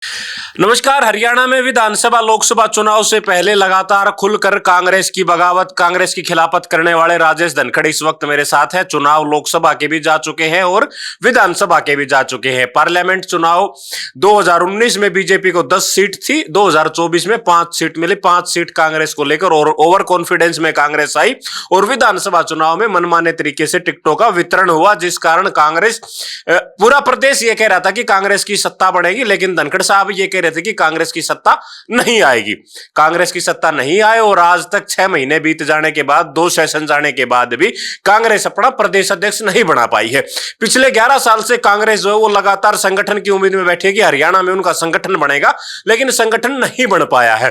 नमस्कार। हरियाणा में विधानसभा लोकसभा चुनाव से पहले लगातार खुलकर कांग्रेस की बगावत, कांग्रेस की खिलाफत करने वाले राजेश धनखड़ इस वक्त मेरे साथ हैं। चुनाव लोकसभा के भी जा चुके हैं और विधानसभा के भी जा चुके हैं। पार्लियामेंट चुनाव 2019 में बीजेपी को 10 सीट थी, 2024 में 5 सीट मिली, 5 सीट कांग्रेस को लेकर और ओवर कॉन्फिडेंस में कांग्रेस आई और विधानसभा चुनाव में मनमाने तरीके से टिकटों का वितरण हुआ, जिस कारण कांग्रेस, पूरा प्रदेश ये कह रहा था कि कांग्रेस की सत्ता बढ़ेगी, लेकिन धनखड़ साहब ये कह रहे थे कि कांग्रेस की सत्ता नहीं आएगी। कांग्रेस की सत्ता नहीं आए और आज तक 6 महीने बीत जाने के बाद, 2 सेशन जाने के बाद भी कांग्रेस अपना प्रदेश अध्यक्ष नहीं बना पाई है। पिछले 11 साल से कांग्रेस जो है वो लगातार संगठन की उम्मीद में बैठी है कि हरियाणा में उनका संगठन बनेगा, लेकिन संगठन नहीं बन पाया है।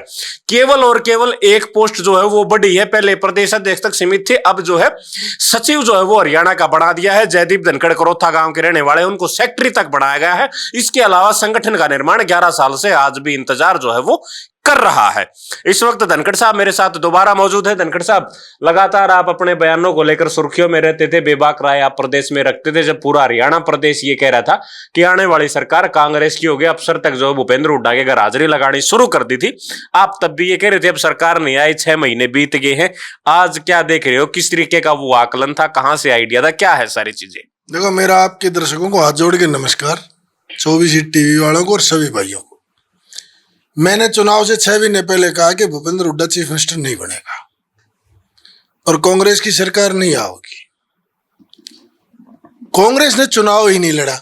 केवल और केवल एक पोस्ट जो है वो बढ़ी है, पहले प्रदेश अध्यक्ष तक सीमित थे, अब जो है सचिव जो है वो हरियाणा का बढ़ा दिया है। जयदीप धनखड़ करोथा गांव के रहने वाले, उनको सेक्रेटरी तक बढ़ाया गया है। इसके अलावा संगठन का निर्माण 11 साल से आज भी इंतजार जो है वो कर रहा है। इस वक्त धनखड़ साहब मेरे साथ दोबारा मौजूद है। धनखड़ साहब, लगातार आप अपने बयानों को लेकर सुर्खियों में रहते थे, बेबाक राय आप प्रदेश में रखते थे। जब पूरा हरियाणा प्रदेश ये कह रहा था कि आने वाली सरकार कांग्रेस की होगी, अफसर तक जो भूपेंद्र हुड्डा के घर हाजिरी लगानी शुरू कर दी थी, आप तब भी ये कह रहे थे अब सरकार नहीं आई, 6 महीने बीत गए हैं। आज क्या देख रहे हो? किस तरीके का वो आकलन था, कहां से आइडिया था, क्या है सारी चीजें? देखो, मेरा आपके दर्शकों को हाथ जोड़ के नमस्कार, 24 टीवी वालों को और सभी भाइयों को। मैंने चुनाव से 6 महीने पहले कहा कि भूपेंद्र हुड्डा चीफ मिनिस्टर नहीं बनेगा और कांग्रेस की सरकार नहीं आओगी। कांग्रेस ने चुनाव ही नहीं लड़ा।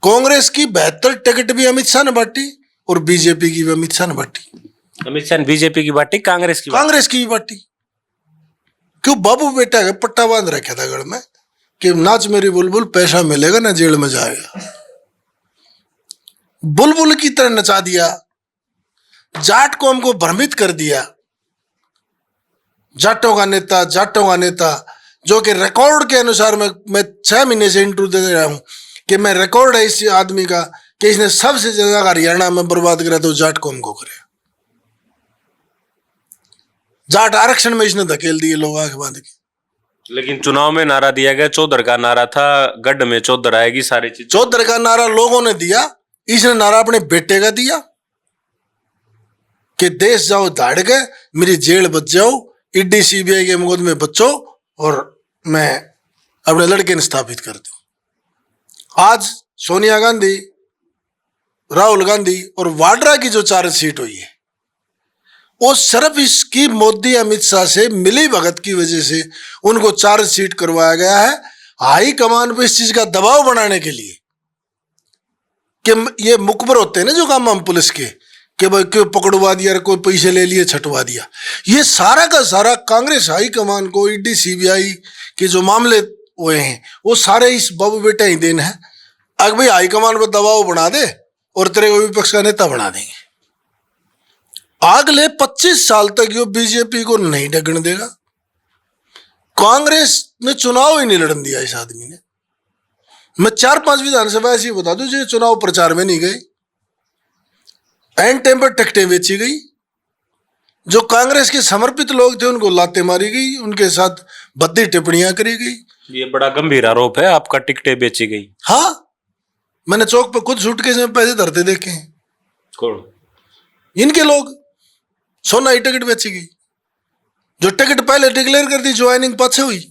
कांग्रेस की 72 टिकट भी अमित शाह ने बांटी और बीजेपी की भी अमित शाह ने बांटी। अमित शाह ने बीजेपी की बांटी, कांग्रेस की भी बांटी। क्यों? बाबू बेटा का पट्टा बांध रखा था गढ़ में कि नाच मेरी बुलबुल, पैसा मिलेगा ना जेल में जाएगा। बुलबुल की तरह नचा दिया, जाट कौम को भ्रमित कर दिया। जाटों का नेता जो कि रिकॉर्ड के अनुसार मैं 6 महीने से इंटरव्यू दे रहा हूं कि मैं रिकॉर्ड है इस आदमी का कि इसने सबसे ज्यादा हरियाणा में बर्बाद करा तो जाट कौम को करे। जाट आरक्षण में इसने धकेल दिए लोग आंख बांध के। लेकिन चुनाव में नारा दिया गया, चौधर का नारा था, गढ़ में चौधर आएगी, सारी चीज। चौधर का नारा लोगों ने दिया, इसने नारा अपने बेटे का दिया कि देश जाओ दाड़ के, मेरी जेल बच जाओ, ईडी सीबीआई के मुकदमे बचो और मैं अपने लड़के ने स्थापित कर दूं। आज सोनिया गांधी, राहुल गांधी और वाड्रा की जो चार्जशीट हुई है, वो सिर्फ इसकी मोदी अमित शाह से मिली भगत की वजह से उनको चार्जशीट करवाया गया है, हाई कमान पर इस चीज का दबाव बनाने के लिए कि ये मुखबर होते हैं ना जो काम हम पुलिस के, कि भाई क्यों पकड़वा दिया, कोई पैसे ले लिए, छटवा दिया। ये सारा का सारा कांग्रेस हाई कमान को, ईडी सीबीआई के जो मामले हुए हैं वो सारे इस बाबू बेटा ही देन है। अगर भाई हाई कमान पर दबाव बना दे और तेरे को विपक्ष का नेता बना देंगे। अगले 25 साल तक ये बीजेपी को नहीं ढकने देगा। कांग्रेस ने चुनाव ही नहीं लड़न दिया इस आदमी ने। मैं 4-5 विधानसभा ऐसी बता दूं जो चुनाव प्रचार में नहीं गई, एंड टाइम पर टिकटें बेची गई। जो कांग्रेस के समर्पित लोग थे उनको लाते मारी गई, उनके साथ भद्दी टिप्पणियां करी गई। ये बड़ा गंभीर आरोप है आपका, टिकटें बेची गई। हाँ, मैंने चौक पर खुद सूटकेस में पैसे धरते देखे हैं। कौन? इनके लोग। सोना टिकट बेची गई। जो टिकट पहले डिक्लेयर कर दी, ज्वाइनिंग पीछे हुई,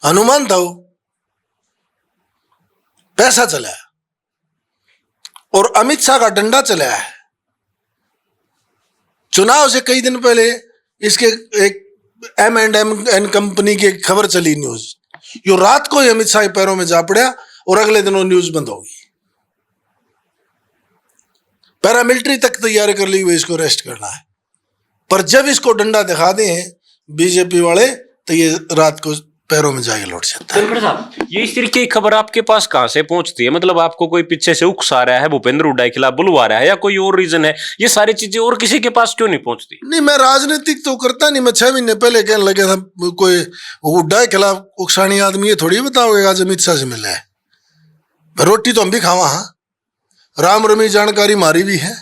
अनुमान था वो, पैसा चला है और अमित शाह का डंडा चला है। चुनाव से कई दिन पहले इसके एक M&M कंपनी की एक खबर चली, न्यूज, यो रात को ही अमित शाह के पैरों में जा पड़ा और अगले दिन वो न्यूज बंद हो गई। पैरामिलिट्री तक तैयारी कर ली हुई इसको अरेस्ट करना है, पर जब इसको डंडा दिखा दे बीजेपी वाले तो ये रात को पैरों में जाके लौट जाता है। ये इस तरीके की खबर आपके पास कहां से पहुंचती है? मतलब आपको कोई पीछे से उकसा रहा है, भूपेंद्र हुड्डा के खिलाफ बुलवा रहा है, या कोई और रीजन है? ये सारी चीजें और किसी के पास क्यों नहीं पहुंचती? नहीं, मैं राजनीतिक तो करता नहीं। मैं 6 महीने पहले कहने लगे था कोई हुड्डा के खिलाफ उकसानी आदमी, ये थोड़ी बताओगे आज अमित शाह से मिला है। रोटी तो हम भी खावा। हाँ, राम रमी जानकारी मारी भी है।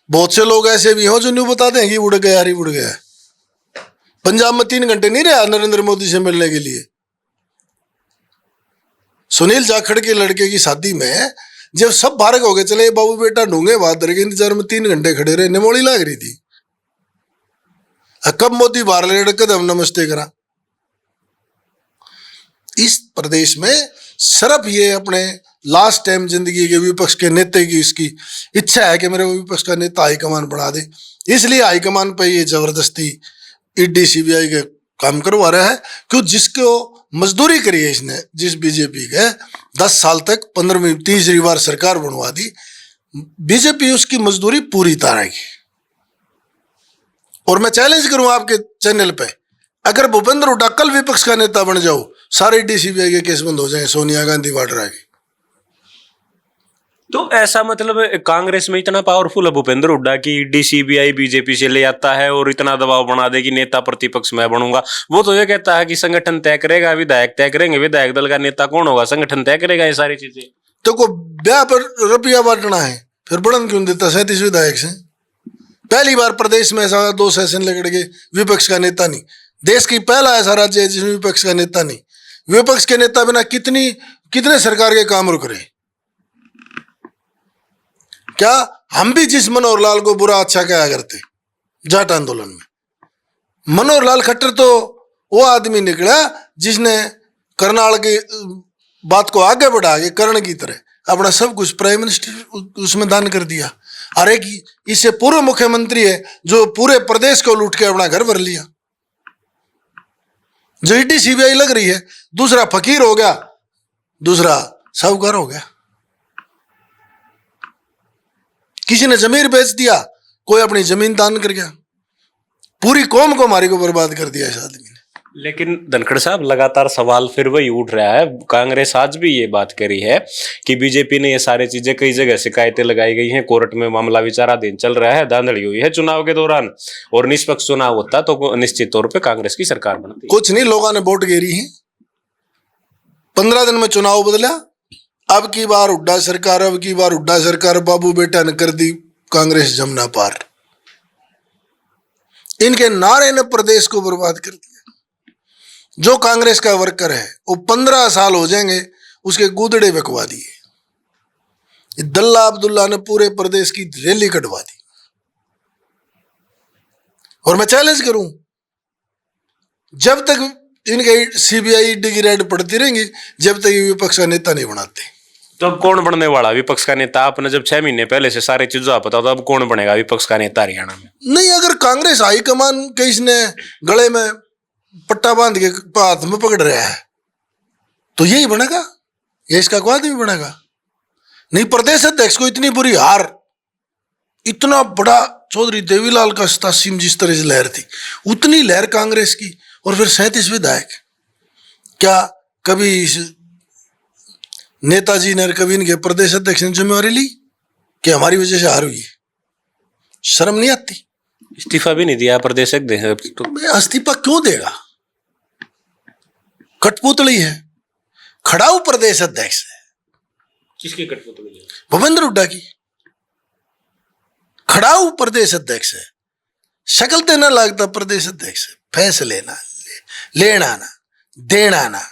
बहुत से लोग ऐसे भी हो जो न्यू बता दें कि उड़ गया, उड़ गया। पंजाब में 3 घंटे नहीं रहा नरेंद्र मोदी से मिलने के लिए। सुनील जाखड़ के लड़के की शादी में जब सब बाहर हो गए चले, बाबू बेटा ढूंढे बहादुर के इंतजार में 3 घंटे खड़े रहे, निमोली लग रही थी। कब मोदी बाहर ले कदम नमस्ते करा। इस प्रदेश में सिर्फ ये अपने लास्ट टाइम जिंदगी के विपक्ष के नेता की इसकी इच्छा है कि मेरे विपक्ष का नेता हाईकमान बना दे, इसलिए हाईकमान पे ये जबरदस्ती ईडी सीबीआई के काम करवा रहा है। क्यों? जिसको मजदूरी करी है इसने, जिस बीजेपी के 10 साल तक 15वीं तीसरी बार सरकार बनवा दी, बीजेपी उसकी मजदूरी पूरी उतारेगी। और मैं चैलेंज करूं आपके चैनल पे, अगर भूपेंद्र हुड्डा कल विपक्ष का नेता बन जाओ, सारे ईडी सीबीआई के केस बंद हो जाएंगे, सोनिया गांधी वाड्रा की। तो ऐसा मतलब कांग्रेस में इतना पावरफुल है भूपेंद्र हुड्डा की ईडी सीबीआई बीजेपी से ले आता है और इतना दबाव बना दे कि नेता प्रतिपक्ष मैं बनूंगा। वो तो ये कहता है कि संगठन तय करेगा, विधायक तय करेंगे, विधायक दल का नेता कौन होगा, संगठन तय करेगा ये सारी चीजें। तो को ब्याह पर रुपया बांटना है, फिर बढ़न क्यों देता 37 विधायक से? पहली बार प्रदेश में ऐसा 2 सेशन लड़ के विपक्ष का नेता नहीं, देश की पहला ऐसा राज्य है जिसमें विपक्ष का नेता नहीं। विपक्ष के नेता बिना कितने सरकार के काम रुक रहे। क्या हम भी जिस मनोहर लाल को बुरा अच्छा कहा करते जाट आंदोलन में, मनोहर लाल खट्टर तो वो आदमी निकला जिसने करनाल की बात को आगे बढ़ा के कर्ण की तरह अपना सब कुछ प्राइम मिनिस्टर उसमें दान कर दिया। अरे कि इससे पूर्व मुख्यमंत्री है जो पूरे प्रदेश को लूट के अपना घर भर लिया। जो ईडी सीबीआई लग रही है, दूसरा फकीर हो गया, दूसरा साहूकार हो गया। किसी ने जमीन बेच दिया, कोई अपनी जमीन दान कर गया, पूरी कौम को हमारी को बर्बाद कर दिया इस आदमी ने। लेकिन धनखड़ साहब लगातार सवाल फिर वही उठ रहा है। कांग्रेस आज भी ये बात करी है कि बीजेपी ने ये सारी चीजें, कई जगह शिकायतें लगाई गई हैं, कोर्ट में मामला विचाराधीन चल रहा है, धांधली हुई है चुनाव के दौरान, और निष्पक्ष चुनाव होता तो निश्चित तौर पे कांग्रेस की सरकार बनती। कुछ नहीं, लोगों ने वोट गिरी है, 15 दिन में चुनाव बदला, अब की बार हुड्डा सरकार, अब की बार हुड्डा सरकार, बाबू बेटा ने कर दी कांग्रेस जमुना पार। इनके नारे ने प्रदेश को बर्बाद कर दिया। जो कांग्रेस का वर्कर है वो 15 साल हो जाएंगे उसके गुदड़े बकवा दिए। दल्ला अब्दुल्ला ने पूरे प्रदेश की रैली कटवा दी। और मैं चैलेंज करूं, जब तक इनके सीबीआई ईडी की रेड पड़ती रहेंगी, जब तक ये विपक्ष का नेता नहीं बनाते। तो अब कौन बनने वाला विपक्ष का नेता? आपने जब 6 महीने पहले से सारी चीजों आप बताओ, तो अब कौन बनेगा विपक्ष का नेता हरियाणा में? नहीं, अगर कांग्रेस हाईकमान के इसने गले में पट्टा बांध के हाथ में पकड़ रहा है तो यही बनेगा, ये इसका कोई आदमी बनेगा नहीं। प्रदेश अध्यक्ष को इतनी बुरी हार, इतना बड़ा चौधरी देवीलाल का 87 जिस तरह से लहर थी, उतनी लहर कांग्रेस की, और फिर 37 विधायक। क्या कभी नेताजी ने, कभी इनके प्रदेश अध्यक्ष ने जिम्मेवारी ली कि हमारी वजह से हार हुई है? शर्म नहीं आती? इस्तीफा भी नहीं दिया प्रदेश अध्यक्ष तो। इस्तीफा क्यों देगा? कठपुतली है, खड़ाऊ प्रदेश अध्यक्ष है। किसकी कठपुतली है? भूपेंद्र हुड्डा की। खड़ाऊ प्रदेश अध्यक्ष है, शक्ल ते ना लगता प्रदेश अध्यक्ष है। फैसले ना लेना ना देना ना,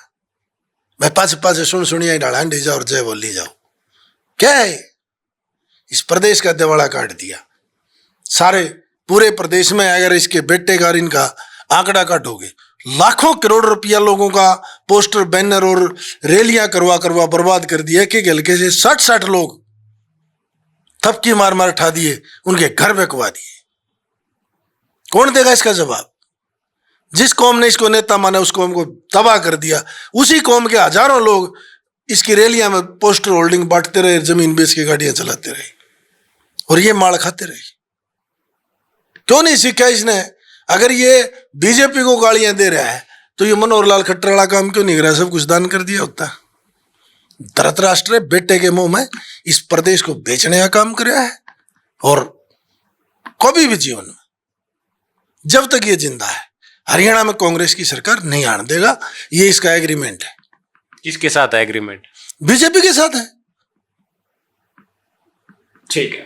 मैं पास सुनिया डाला अंडे जाओ और जय बोली जाओ। क्या है? इस प्रदेश का दिवाला काट दिया। सारे पूरे प्रदेश में अगर इसके बेटे का इनका आंकड़ा काटोगे, लाखों करोड़ रुपया लोगों का पोस्टर, बैनर और रैलियां करवा बर्बाद कर दिया। कि हल्के से 60 लोग थपकी मार उठा दिए, उनके घर बेकवा दिए। कौन देगा इसका जवाब? जिस कौम ने इसको नेता माना उस कौम को तबाह कर दिया। उसी कौम के हजारों लोग इसकी रैलियां में पोस्टर होल्डिंग बांटते रहे, जमीन बेच के गाड़ियां चलाते रहे और ये माल खाते रहे। क्यों नहीं सीखा इसने? अगर ये बीजेपी को गालियां दे रहा है तो ये मनोहर लाल खट्टर वाला काम क्यों नहीं कर रहा? सब कुछ दान कर दिया होता। धृतराष्ट्र बेटे के मुंह में इस प्रदेश को बेचने का काम कर रहा है। और कभी भी जीवन में जब तक ये जिंदा है, हरियाणा में कांग्रेस की सरकार नहीं आने देगा। ये इसका एग्रीमेंट है। किसके साथ है एग्रीमेंट? बीजेपी के साथ है। ठीक है,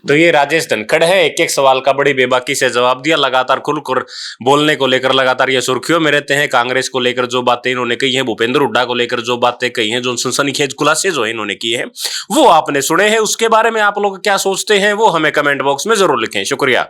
तो ये राजेश धनखड़ है, एक एक सवाल का बड़ी बेबाकी से जवाब दिया, लगातार खुलकर बोलने को लेकर लगातार ये सुर्खियों में रहते हैं। कांग्रेस को लेकर जो बातें इन्होंने कही हैं, भूपेंद्र हुड्डा को लेकर जो बातें कही हैं, जो सनसनीखेज खुलासे जो इन्होंने किए हैं वो आपने सुने हैं। उसके बारे में आप लोग क्या सोचते हैं वो हमें कमेंट बॉक्स में जरूर लिखें। शुक्रिया।